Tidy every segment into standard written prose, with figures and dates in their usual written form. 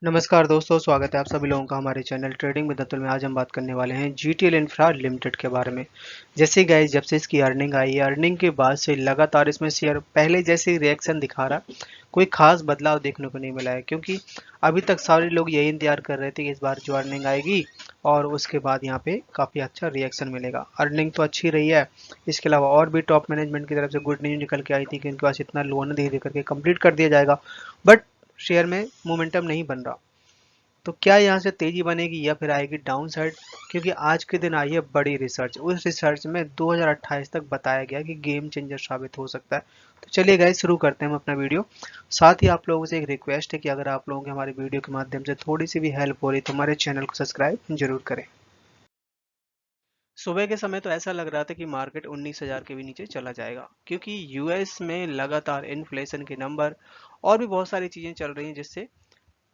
नमस्कार दोस्तों, स्वागत है आप सभी लोगों का हमारे चैनल ट्रेडिंग विद अतुल में। आज हम बात करने वाले हैं जीटीएल इंफ्रा लिमिटेड के बारे में। जैसे गाइस, जब से इसकी अर्निंग आई है, अर्निंग के बाद से लगातार इसमें शेयर पहले जैसे रिएक्शन दिखा रहा, कोई खास बदलाव देखने को नहीं मिला है। क्योंकि अभी तक सारे लोग यही इंतजार कर रहे थे कि इस बार जो अर्निंग आएगी और उसके बाद यहाँ पे काफ़ी अच्छा रिएक्शन मिलेगा। अर्निंग तो अच्छी रही है, इसके अलावा और भी टॉप मैनेजमेंट की तरफ से गुड न्यूज निकल के आई थी कि उनके पास इतना लोन धीरे धीरे करके कंप्लीट कर दिया जाएगा, बट शेयर में मोमेंटम नहीं बन रहा। तो क्या यहाँ से तेजी बनेगी या फिर आएगी डाउन साइड? क्योंकि आज के दिन आई है बड़ी रिसर्च, उस रिसर्च में 2028 तक बताया गया कि गेम चेंजर साबित हो सकता है। तो चलिए गाइस, शुरू करते हैं हम अपना वीडियो। साथ ही आप लोगों से एक रिक्वेस्ट है कि अगर आप लोगों के हमारे वीडियो के माध्यम से थोड़ी सी भी हेल्प हो रही तो हमारे चैनल को सब्सक्राइब जरूर करें। सुबह के समय तो ऐसा लग रहा था कि मार्केट 19,000 के भी नीचे चला जाएगा, क्योंकि यूएस में लगातार इन्फ्लेशन के नंबर और भी बहुत सारी चीज़ें चल रही हैं, जिससे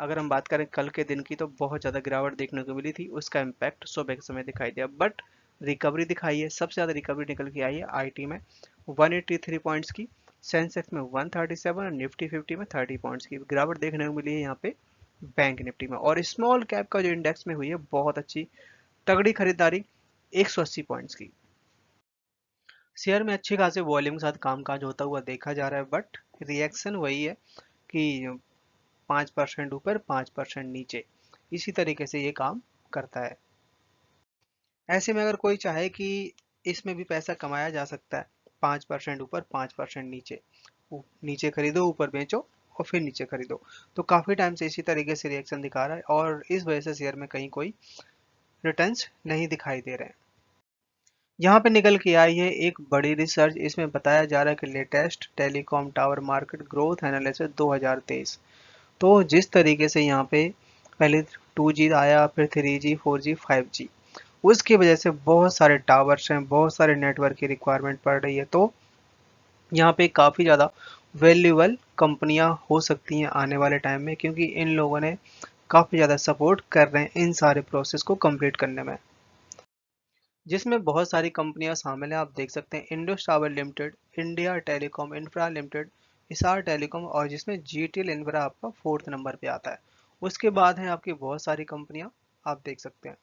अगर हम बात करें कल के दिन की तो बहुत ज़्यादा गिरावट देखने को मिली थी। उसका इम्पैक्ट सुबह के समय दिखाई दिया, बट रिकवरी दिखाई है। सबसे ज़्यादा रिकवरी निकल के आई है आईटी में, 183 पॉइंट्स की, सेंसेक्स में 137 और निफ्टी 50 में 30 पॉइंट्स की गिरावट देखने को मिली है यहाँ पे बैंक निफ्टी में। और स्मॉल कैप का जो इंडेक्स में हुई है बहुत अच्छी तगड़ी खरीदारी, 180 पॉइंट्स की। शेयर में अच्छे खासे वॉल्यूम के साथ कामकाज होता हुआ देखा जा रहा है, बट रिएक्शन वही है कि 5% ऊपर 5% नीचे, इसी तरीके से ये काम करता है। ऐसे में अगर कोई चाहे कि इसमें भी पैसा कमाया जा सकता है, 5% ऊपर 5% नीचे, नीचे खरीदो ऊपर बेचो और फिर नीचे खरीदो, तो काफी टाइम से इसी तरीके से रिएक्शन दिखा रहा है और इस वजह से शेयर में कहीं कोई रिटर्न्स नहीं दिखाई दे रहे हैं। यहाँ पे निकल के आई है एक बड़ी रिसर्च, इसमें बताया जा रहा है कि latest telecom tower market growth analysis 2023। तो जिस तरीके से यहाँ पे पहले 2G आया, फिर 3G 4G 5G, उसकी वजह से बहुत सारे टावर्स हैं, बहुत सारे नेटवर्क की रिक्वायरमेंट पड़ रही है। तो यहाँ पे काफ़ी ज़्यादा वैल्यूएबल कंपनियां हो सकती हैं आने वाले टाइम में, क्योंकि इन लोगों ने काफ़ी ज़्यादा सपोर्ट कर रहे हैं इन सारे प्रोसेस को कंप्लीट करने में, जिसमें बहुत सारी कंपनियां शामिल हैं। आप देख सकते हैं Indus tower limited, India telecom infra limited, Hisar telecom, और जिसमें जीटीएल इंफ्रा आपका 4th नंबर पे आता है। उसके बाद हैं आपकी बहुत सारी कंपनियां, आप देख सकते हैं।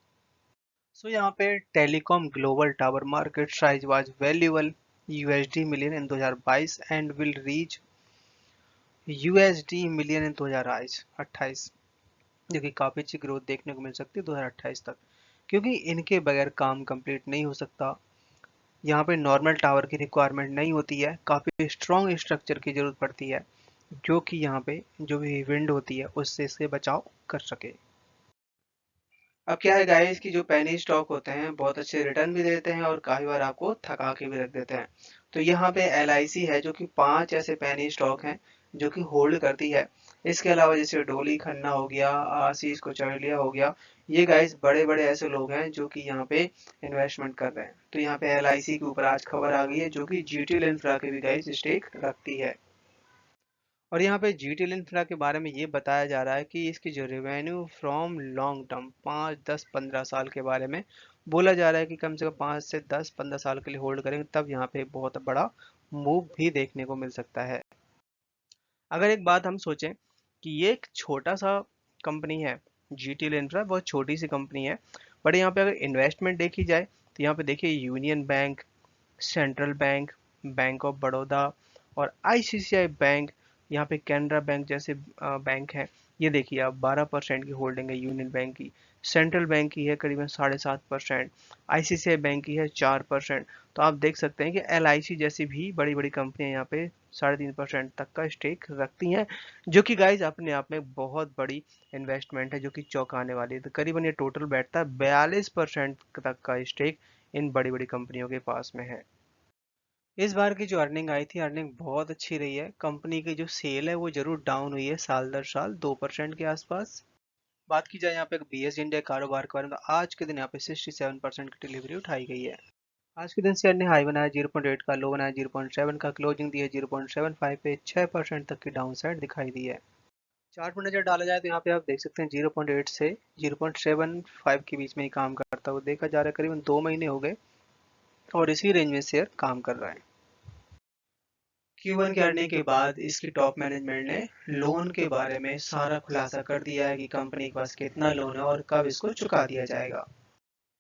सो यहाँ पे telecom global tower market size was valuable USD million in 2022 and will reach USD million in 2028, जो कि काफ़ी अच्छी ग्रोथ देखने को मिल सकती है 2028 तक, क्योंकि इनके बगैर काम कंप्लीट नहीं हो सकता। यहाँ पे नॉर्मल टावर की रिक्वायरमेंट नहीं होती है, काफ़ी स्ट्रॉन्ग स्ट्रक्चर की ज़रूरत पड़ती है, जो कि यहाँ पे जो भी विंड होती है उससे इससे बचाव कर सके। अब क्या है गाइस कि जो पेनी स्टॉक होते हैं बहुत अच्छे रिटर्न भी देते हैं और काफ़ी बार आपको थका के भी रख देते हैं। तो यहाँ पे LIC है, जो कि 5 ऐसे पेनी स्टॉक हैं जो कि होल्ड करती है। इसके अलावा जैसे डोली खन्ना हो गया, आशीष कोचौलिया हो गया, ये गाइस बड़े बड़े ऐसे लोग हैं जो कि यहाँ पे इन्वेस्टमेंट कर रहे हैं। तो यहाँ पे LIC के ऊपर आज खबर आ गई है, जो कि जीटीएल इंफ्रा के भी गाइस स्टेक रखती है। और यहाँ पे जीटीएल इंफ्रा के बारे में ये बताया जा रहा है कि इसकी जो रेवेन्यू फ्रॉम लॉन्ग टर्म 5, 10, 15 साल के बारे में बोला जा रहा है कि कम से कम 5 से 10, 15 साल के लिए होल्ड करेंगे, तब यहाँ पे बहुत बड़ा मूव भी देखने को मिल सकता है। अगर एक बात हम सोचें कि ये एक छोटा सा कंपनी है, जीटीएल इंफ्रा बहुत छोटी सी कंपनी है, बट यहाँ पे अगर इन्वेस्टमेंट देखी जाए तो यहाँ पे देखिए union bank, central bank, bank of Baroda और आईसीआईसीआई बैंक, यहाँ पे कैनरा बैंक जैसे बैंक हैं। ये देखिए आप 12% की होल्डिंग है यूनियन बैंक की, सेंट्रल बैंक की है करीबन 7.5%, आईसीआईसीआई बैंक की है 4%। तो आप देख सकते हैं कि LIC जैसी भी बड़ी बड़ी कंपनियां यहाँ पे 3.5% तक का स्टेक रखती हैं, जो कि गाइज अपने आप में बहुत बड़ी इन्वेस्टमेंट है, जो कि चौंकाने वाली है। तो करीबन ये टोटल बैठता है 42% तक का स्टेक इन बड़ी बड़ी कंपनियों के पास में है। इस बार की जो अर्निंग आई थी, अर्निंग बहुत अच्छी रही है। कंपनी की जो सेल है वो जरूर डाउन हुई है साल दर साल 2% के आसपास। बात की जाए यहाँ पे BS इंडिया कारोबार के बारे में, तो आज के दिन यहाँ पे 67% की डिलीवरी उठाई गई है। आज के दिन शेयर ने हाई बनाया 0.8 का, लो बनाया 0.7 का, क्लोजिंग दी है 0.75 पे, 6% तक की डाउन साइड दिखाई दी है। चार्ट में नजर डाला जाए तो यहाँ पे आप देख सकते हैं 0.8 से 0.75 के बीच में ही काम करता हुआ देखा जा रहा है। करीबन 2 महीने हो गए और इसी रेंज में शेयर काम कर रहा है। Q1 के अर्निंग के बाद इसकी टॉप मैनेजमेंट ने लोन के बारे में सारा खुलासा कर दिया है कि कंपनी के पास कितना लोन है और कब इसको चुका दिया जाएगा।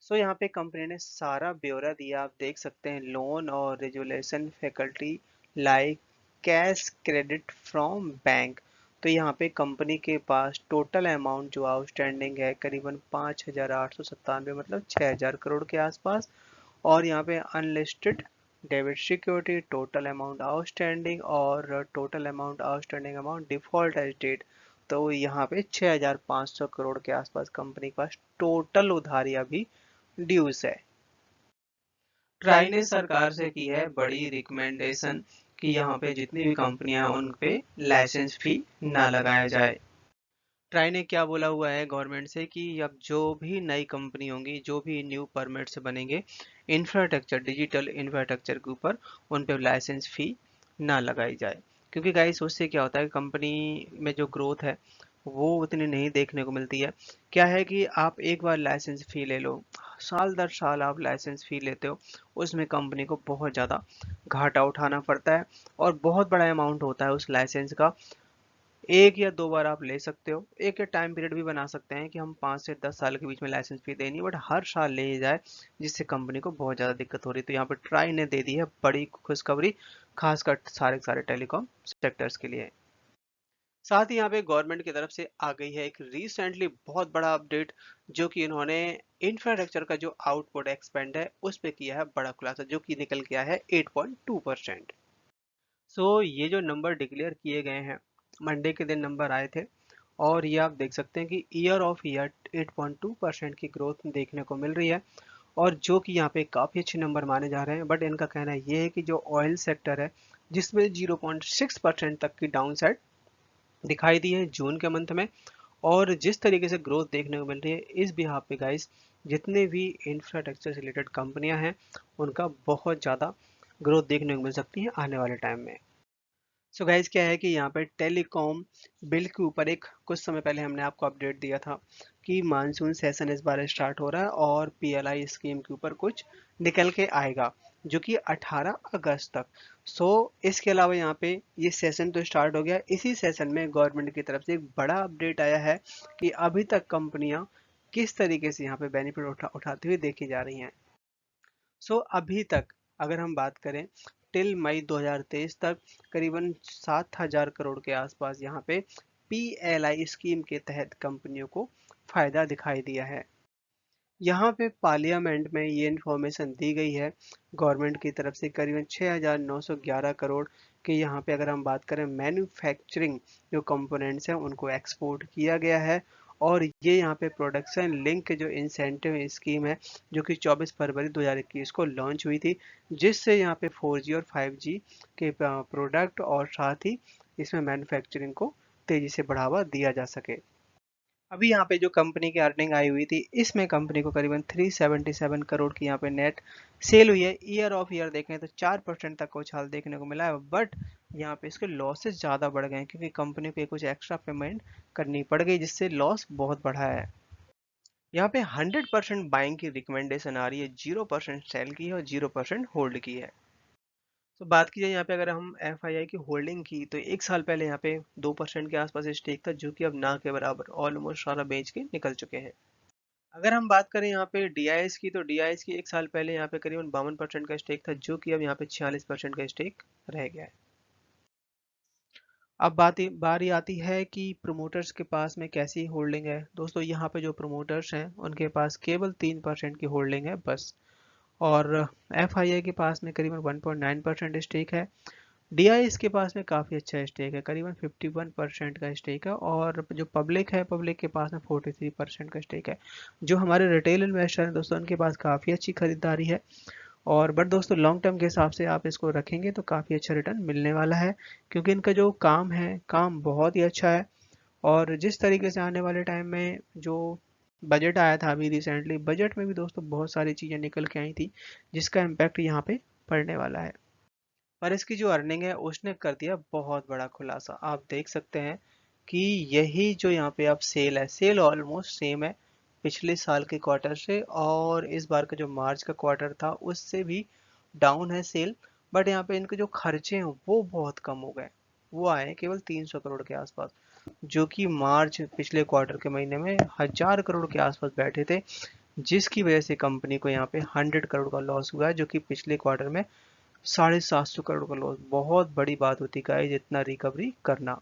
सो यहाँ पे कंपनी ने सारा ब्यौरा दिया, आप देख सकते हैं। लोन और resolution faculty like cash credit from bank. तो यहाँ पे कंपनी के पास टोटल अमाउंट जो आउटस्टैंडिंग है करीबन 5,897, मतलब 6,000 करोड़ के आसपास। और यहाँ पे unlisted debit security, total amount outstanding और total amount outstanding amount default as date. तो यहाँ पे 6,500 करोड़ के आसपास कंपनी के पास टोटल उधारी अभी ड्यूज है। ट्राई ने सरकार से की है बड़ी रिकमेंडेशन कि यहाँ पे जितनी भी कंपनियां हैं उन पे लाइसेंस फी ना लगाया जाए। ट्राई ने क्या बोला हुआ है गवर्नमेंट से कि अब जो भी नई कंपनी होंगी, जो भी न्यू परमिट्स बनेंगे इंफ्रास्ट्रक्चर, डिजिटल इंफ्रास्ट्रक्चर के ऊपर, उन पे लाइसेंस फी ना लगाई जाए। क्योंकि गाइस उससे क्या होता है, कंपनी में जो ग्रोथ है वो उतनी नहीं देखने को मिलती है। क्या है कि आप एक बार लाइसेंस फी ले लो, साल दर साल आप लाइसेंस फी लेते हो, उसमें कंपनी को बहुत ज़्यादा घाटा उठाना पड़ता है और बहुत बड़ा अमाउंट होता है उस लाइसेंस का। एक या दो बार आप ले सकते हो, एक या टाइम पीरियड भी बना सकते हैं कि हम 5 से 10 साल के बीच में लाइसेंस फी देनी है, बट हर साल ले जाए जिससे कंपनी को बहुत ज़्यादा दिक्कत हो रही है। तो यहाँ पे ट्राई ने दे दी है बड़ी खुशखबरी, खासकर सारे सारे टेलीकॉम सेक्टर्स के लिए। साथ ही यहाँ पे गवर्नमेंट की तरफ से आ गई है एक रिसेंटली बहुत बड़ा अपडेट, जो कि इन्होंने इंफ्रास्ट्रक्चर का जो आउटपुट एक्सपेंड है उस पे किया है बड़ा खुलासा, जो कि निकल गया है 8.2%। सो ये जो नंबर डिक्लेयर किए गए हैं, मंडे के दिन नंबर आए थे, और ये आप देख सकते हैं कि ईयर ऑफ ईयर 8.2% की ग्रोथ देखने को मिल रही है, और जो कि यहाँ पे काफ़ी अच्छे नंबर माने जा रहे हैं। बट इनका कहना ये है कि जो ऑयल सेक्टर है जिसमें 0.6% तक की डाउन साइड दिखाई दी है जून के मंथ में, और जिस तरीके से ग्रोथ देखने को मिल रही है इस बिहाफ पे गाइस, जितने भी इंफ्रास्ट्रक्चर से रिलेटेड कंपनियां हैं उनका बहुत ज़्यादा ग्रोथ देखने को मिल सकती है आने वाले टाइम में। सो गाइज क्या है कि यहाँ पे टेलीकॉम बिल के ऊपर एक कुछ समय पहले हमने आपको अपडेट दिया था कि मानसून सेशन इस बार स्टार्ट हो रहा है और पीएलआई स्कीम के ऊपर कुछ निकल के आएगा, जो कि 18 अगस्त तक। सो इसके अलावा यहाँ पे ये सेशन तो स्टार्ट हो गया, इसी सेशन में गवर्नमेंट की तरफ से एक बड़ा अपडेट आया है कि अभी तक कंपनियां किस तरीके से यहाँ पे बेनिफिट उठाती हुई देखी जा रही हैं। सो अभी तक अगर हम बात करें टिल मई 2023 तक करीबन 7,000 करोड़ के आसपास यहाँ पे पीएलआई स्कीम के तहत कंपनियों को फायदा दिखाई दिया है। यहाँ पे पार्लियामेंट में ये इन्फॉर्मेशन दी गई है गवर्नमेंट की तरफ से, करीबन 6,911 करोड़ के यहाँ पे अगर हम बात करें मैन्युफैक्चरिंग जो कंपोनेंट्स हैं उनको एक्सपोर्ट किया गया है। और ये यहाँ पे प्रोडक्शन लिंक जो इंसेंटिव स्कीम है जो कि 24 फरवरी 2021 को लॉन्च हुई थी, जिससे यहाँ पे 4G और 5G के प्रोडक्ट और साथ ही इसमें मैन्युफैक्चरिंग को तेजी से बढ़ावा दिया जा सके। अभी यहाँ पे जो कंपनी की अर्निंग आई हुई थी इसमें कंपनी को करीबन 377 करोड़ की यहाँ पे नेट सेल हुई है। ईयर ऑफ ईयर देखें तो 4% तक का उछाल देखने को मिला है, बट यहाँ पे इसके लॉसेस ज़्यादा बढ़ गए हैं क्योंकि कंपनी को कुछ एक्स्ट्रा पेमेंट करनी पड़ गई जिससे लॉस बहुत बढ़ा है। यहाँ पे 100% बाइंग की रिकमेंडेशन आ रही है, 0% सेल की है और 0% होल्ड की है। तो बात की जाए यहाँ पे अगर हम एफआईआई की होल्डिंग की, तो एक साल पहले यहाँ पे 2% के आसपास स्टेक था, जो कि अब ना के बराबर ऑलमोस्ट सारा बेच के निकल चुके हैं। अगर हम बात करें यहाँ पे डीआईएस की, तो डीआईएस की एक साल पहले यहाँ पे करीबन 52% का स्टेक था, जो कि अब यहाँ पे 46% का स्टेक रह गया है। अब बारी आती है कि प्रोमोटर्स के पास में कैसी होल्डिंग है। दोस्तों यहाँ पे जो प्रोमोटर्स हैं उनके पास केवल 3% की होल्डिंग है बस, और एफआईआई के पास में करीबन 1.9% स्टेक है। डीआईएस के पास में काफ़ी अच्छा स्टेक है, करीबन 51% का स्टेक है, और जो पब्लिक है पब्लिक के पास में 43% का स्टेक है। जो हमारे रिटेल इन्वेस्टर हैं दोस्तों उनके पास काफ़ी अच्छी खरीदारी है, और बट दोस्तों लॉन्ग टर्म के हिसाब से आप इसको रखेंगे तो काफ़ी अच्छा रिटर्न मिलने वाला है, क्योंकि इनका जो काम है काम बहुत ही अच्छा है। और जिस तरीके से आने वाले टाइम में जो बजट आया था अभी रिसेंटली, बजट में भी दोस्तों बहुत सारी चीज़ें निकल के आई थी जिसका इम्पैक्ट यहाँ पे पड़ने वाला है। पर इसकी जो अर्निंग है उसने कर दिया बहुत बड़ा खुलासा। आप देख सकते हैं कि यही जो यहाँ पे आप सेल है, सेल ऑलमोस्ट सेम है पिछले साल के क्वार्टर से, और इस बार का जो मार्च का क्वार्टर था उससे भी डाउन है सेल। बट यहाँ पे इनके जो खर्चे हैं वो बहुत कम हो गए, वो आए हैं केवल 300 करोड़ के आसपास, जो कि मार्च पिछले क्वार्टर के महीने में 1000 करोड़ के आसपास बैठे थे, जिसकी वजह से कंपनी को यहाँ पे 100 करोड़ का लॉस हुआ है, जो कि पिछले क्वार्टर में 750 करोड़ का लॉस, बहुत बड़ी बात होती है जितना रिकवरी करना।